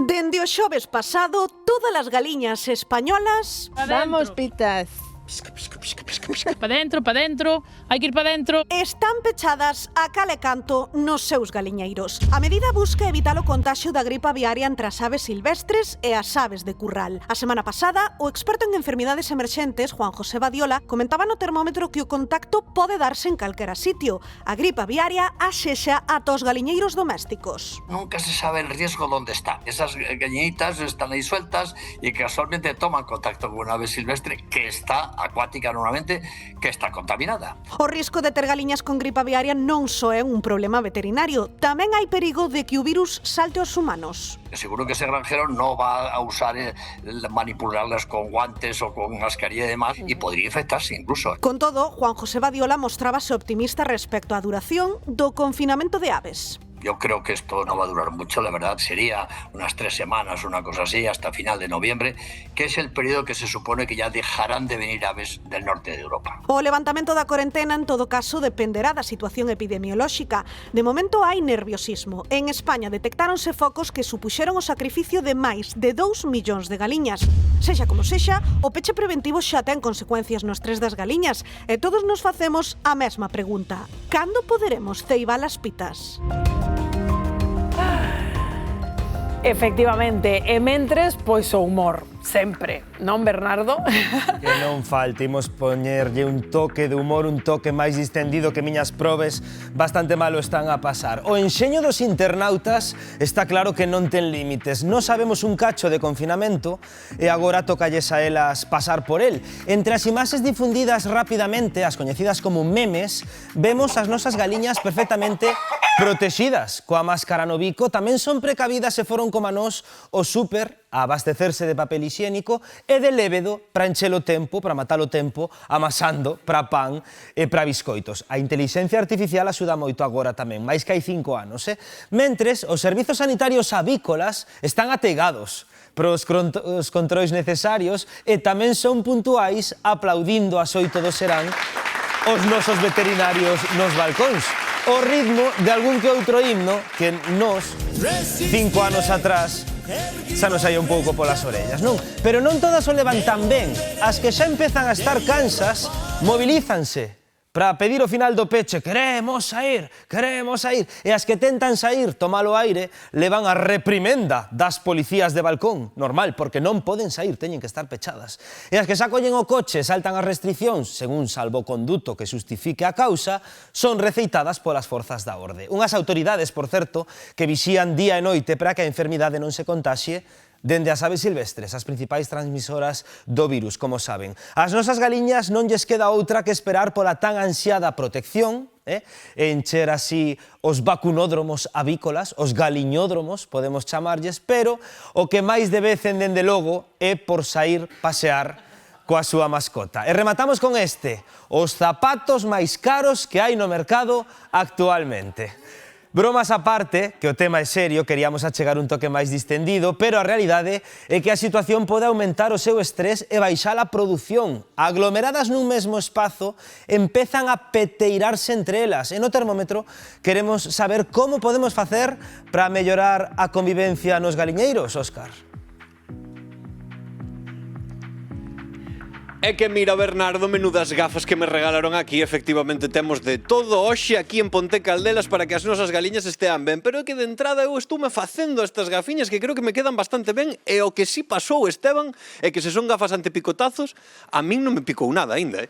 Dende o xoves pasado, todas as galiñas españolas... Vamos, pitas. Pa dentro, hai que ir pa dentro. Están pechadas a cal e canto nos seus galiñeiros. A medida busca evitar o contagio da gripa aviaria entre as aves silvestres e as aves de curral. A semana pasada, o experto en enfermidades emerxentes, Juan José Badiola, comentaba no termómetro que o contacto pode darse en calquera sitio. A gripa aviaria axexa ata os galiñeiros domésticos. Nunca se sabe el riesgo dónde está. Esas gallinitas están ahí sueltas y casualmente toman contacto con una ave silvestre que está acuática normalmente, que está contaminada. O risco de ter galiñas con gripa aviaria non só é un problema veterinario, tamén hai perigo de que o virus salte aos humanos. Seguro que ese granjero no va a usar manipularlas con guantes o con mascarilla y demás y podría infectarse incluso. Con todo, Juan José Badiola mostrábase optimista respecto á duración do confinamento de aves. Yo creo que esto no va a durar mucho, la verdad, sería unas 3 semanas, una cosa así, hasta final de noviembre, que es el periodo que se supone que ya dejarán de venir aves del norte de Europa. O levantamento da corentena, en todo caso, dependerá da situación epidemiolóxica. De momento hai nerviosismo. En España detectáronse focos que supuxeron o sacrificio de máis de 2 millóns de galiñas. Sexa como sexa, o peche preventivo xa ten consecuencias no estrés das galiñas e todos nos facemos a mesma pregunta. Cando poderemos ceibar as pitas? Efectivamente, e mentres, pois o humor, sempre, non, Bernardo? Que non falte, imos poñerlle un toque de humor, un toque máis distendido que miñas probes bastante malo están a pasar. O enxeño dos internautas está claro que non ten límites. Non sabemos un cacho de confinamento e agora tocalles a elas pasar por el. Entre as imaxes difundidas rapidamente, as coñecidas como memes, vemos as nosas galiñas perfectamente protexidas coa máscara no bico. Tamén son precavidas e foron como a nós o súper a abastecerse de papel higiénico e de lévedo para encher o tempo, para matar o tempo, amasando para pan e para biscoitos. A inteligencia artificial axuda moito agora tamén, máis que hai 5 anos. Mentres, os servizos sanitarios avícolas están ategados pros controis necesarios e tamén son puntuais aplaudindo as 8 do serán os nosos veterinarios nos balcóns. O ritmo de algún que outro himno que nós, 5 anos atrás, xa nos saía un pouco polas orellas, non? Pero non todas o levan tan ben. As que xa empezan a estar cansas, mobilízanse para pedir o final do peche. Queremos sair, queremos sair. E as que tentan sair, tomar o aire, levan a reprimenda das policías de balcón. Normal, porque non poden sair, teñen que estar pechadas. E as que xa collen o coche, saltan as restriccións, según salvoconduto que justifique a causa, son receitadas polas forzas da orde. Unhas autoridades, por certo, que vixían día e noite para que a enfermidade non se contaxie dende as aves silvestres, as principais transmisoras do virus, como saben. As nosas galiñas non lles queda outra que esperar pola tan ansiada protección, encher así os vacunódromos avícolas, os galiñódromos, podemos chamarlles, pero o que máis debecen, dende logo, é por sair pasear coa súa mascota. E rematamos con este, os zapatos máis caros que hai no mercado actualmente. Bromas aparte, que o tema é serio, queríamos achegar un toque máis distendido, pero a realidade é que a situación pode aumentar o seu estrés e baixar a produción. Aglomeradas nun mesmo espazo, empezan a peteirarse entre elas. E no termómetro queremos saber como podemos facer para mellorar a convivencia nos galiñeiros, Óscar. É que mira, Bernardo, menudas gafas que me regalaron aquí. Efectivamente, temos de todo hoxe aquí en Ponte Caldelas para que as nosas galiñas estean ben. Pero é que de entrada eu estuve facendo estas gafiñas que creo que me quedan bastante ben. E o que si pasou, Esteban, é que se son gafas antipicotazos, a min non me picou nada aínda,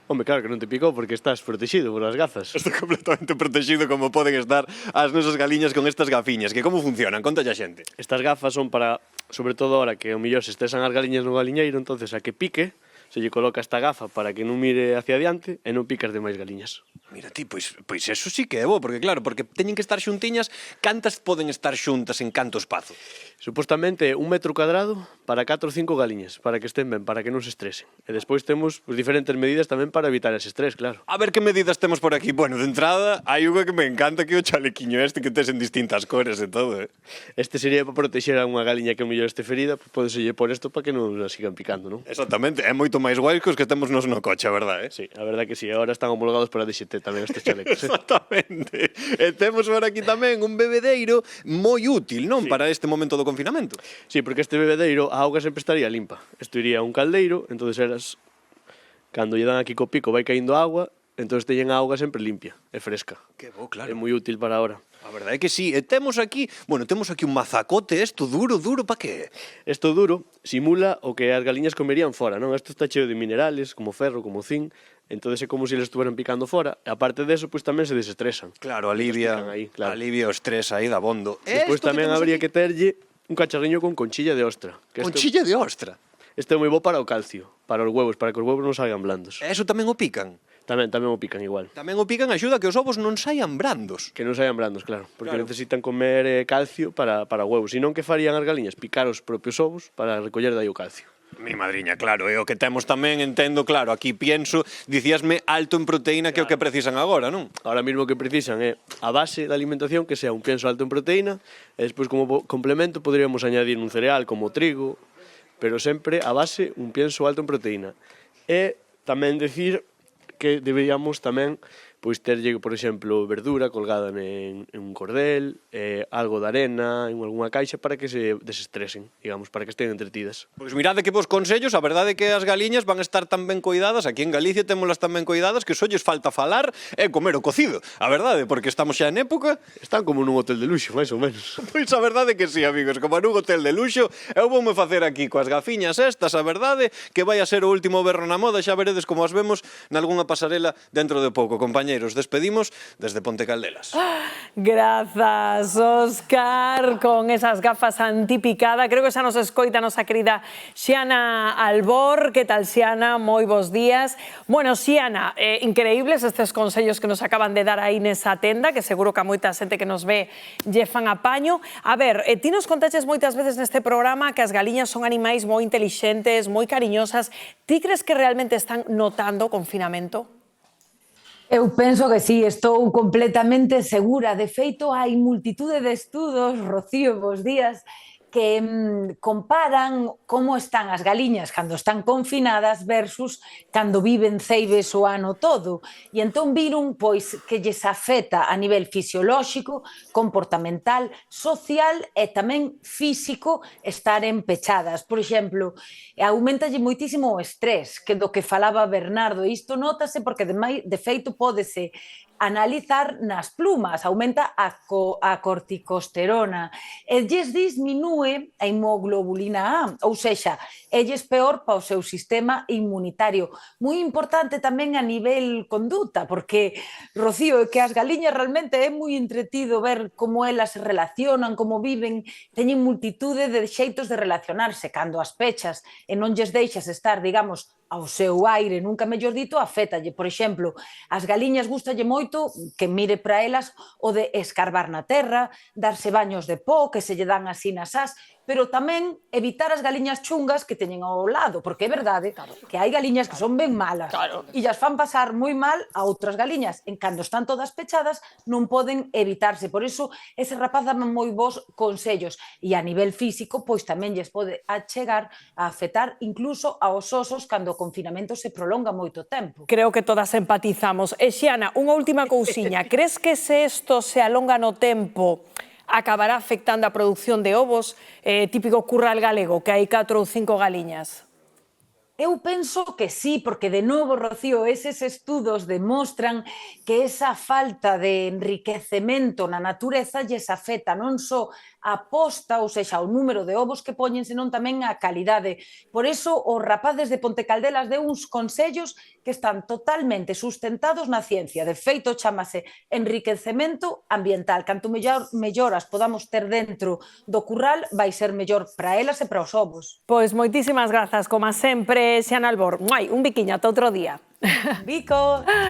Home, claro que non te picou porque estás protegido por as gafas. Estou completamente protegido como poden estar as nosas galiñas con estas gafiñas. Que como funcionan? Contalle a xente. Estas gafas son para, sobre todo ahora que o millor se estesan as galiñas no galiñeiro, entonces a que pique, se lle coloca esta gafa para que non mire hacia adiante e non picas de máis galiñas. Mira ti, pois eso sí que é bo, porque claro, porque teñen que estar xuntiñas, cantas poden estar xuntas en canto espazo? Supostamente 1 metro cuadrado para 4 ou 5 galiñas, para que estén ben, para que non se estresen. E despois temos diferentes medidas tamén para evitar ese estrés, claro. A ver que medidas temos por aquí. Bueno, de entrada, hai unha que me encanta, que é o chalequiño este que tes en distintas cores e todo, Este sería para protexer a unha galiña que o mellor este ferida, podes lle por isto para que non a sigan picando, non? Exactamente, é moito máis guais que os que temos nos no coche, a verdade, Sí, a verdade que sí, agora están homologados para DXT tamén estes chalecos. Exactamente. E temos por aquí tamén un bebedeiro moi útil, non? Para este momento do confinamento. Sí, porque este bebedeiro, a auga sempre estaría limpa. Isto iría a un caldeiro, entonces eras... Cando lle dan aquí co pico vai caíndo agua, entonces teñen a auga sempre limpia e fresca. Que bo, claro. É moi útil para ahora. A verdade é que sí. E temos aquí un mazacote, isto duro, pa que? Isto duro simula o que as galiñas comerían fora, non? Isto está cheo de minerales, como ferro, como zinc, entonces é como se les estuveran picando fora, e aparte deso, pois tamén se desestresan. Claro, alivia o estrés aí da bondo. Despois tamén habría que terlle un cacharriño con conchilla de ostra. Conchilla de ostra? Este é moi bo para o calcio, para os huevos, para que os huevos non salgan blandos. E eso tamén o pican? Tamén o pican igual. Tamén o pican axuda a que os ovos non saian brandos. Que non saian brandos, claro, porque necesitan comer calcio para huevos. E non que farían as galiñas picar os propios ovos para recoller dai o calcio. Mi madriña, claro, e o que temos tamén, entendo, claro, aquí pienso, dicíasme alto en proteína que é o que precisan agora, non? Ahora mesmo o que precisan é a base da alimentación que sea un pienso alto en proteína e despois como complemento poderíamos añadir un cereal como trigo, pero sempre a base un pienso alto en proteína. E tamén decir que deberíamos tamén pois terlle, por exemplo, verdura colgada en un cordel, algo de arena en algunha caixa para que se desestresen, digamos, para que estén entretidas. Pois mirade que vos consellos, a verdade é que as galiñas van estar tan ben coidadas, aquí en Galicia témolas tan ben coidadas que só lles falta falar e comer o cocido, a verdade, porque estamos xa en época. Están como nun hotel de luxo, máis ou menos. Pois a verdade é que sí, amigos, como nun hotel de luxo, eu voume facer aquí coas gafiñas estas, a verdade, que vai a ser o último berro na moda, xa veredes como as vemos nalgunha pasarela dentro de pouco, compañeros. Despedimos desde Ponte Caldelas. Grazas, Óscar, con esas gafas antipicada. Creo que xa nos escoita a nosa querida Xiana Albor. Que tal, Xiana? Moi bons días. Bueno, Xiana, increíbles estes consellos que nos acaban de dar aí nesa tenda, que seguro que a moita xente que nos ve lle fan apaño. A ver, ti nos contaches moitas veces neste programa que as galiñas son animais moi intelixentes, moi cariñosas. Ti crees que realmente están notando o confinamento? Eu penso que sí, estou completamente segura. De feito, hai multitude de estudos, Rocío, bos días, que comparan como están as galiñas cando están confinadas versus cando viven ceibes o ano todo. E entón viron pois que lles afecta a nivel fisiolóxico, comportamental, social e tamén físico estaren pechadas. Por exemplo, aumentalle moitísimo o estrés, que do que falaba Bernardo. Isto nótase porque de feito pódese analizar nas plumas, aumenta a corticosterona e lles disminúe a hemoglobulina A, ou sexa, elles peor para o seu sistema inmunitario. Moi importante tamén a nivel conduta, porque, Rocío, que as galiñas realmente é moi entretido ver como elas se relacionan, como viven, teñen multitude de xeitos de relacionarse. Cando as pechas e non lles deixas estar, digamos, ao seu aire, nunca mellor dito, afétalle. Por exemplo, as galiñas gustalle moito que mire para elas o de escarbar na terra, darse baños de pó, que se lle dan así nas ás, pero tamén evitar as galiñas chungas que teñen ao lado, porque é verdade que hai galiñas que son ben malas e llas fan pasar moi mal a outras galiñas. En cando están todas pechadas non poden evitarse. Por iso, ese rapaz dame moi bons consellos. E a nivel físico, pois tamén lles pode achegar a afectar incluso aos osos cando o confinamento se prolonga moito tempo. Creo que todas empatizamos. E Xiana, unha última cousiña. Crees que se isto se alonga no tempo acabará afectando a produción de ovos, típico curral galego, que hai 4 ou 5 galiñas? Eu penso que sí, porque de novo, Rocío, eses estudos demostran que esa falta de enriquecemento na natureza lles afecta non só a posta, ou seja, o número de ovos que poñen, senón tamén a calidade. Por iso, os rapaces de Ponte Caldelas deu uns consellos que están totalmente sustentados na ciencia. De feito, chamase enriquecemento ambiental. Canto melloras podamos ter dentro do curral, vai ser mellor para elas e para os ovos. Pois moitísimas grazas, como sempre, Xiana Albor. Un biquiño, ata outro día. Bico!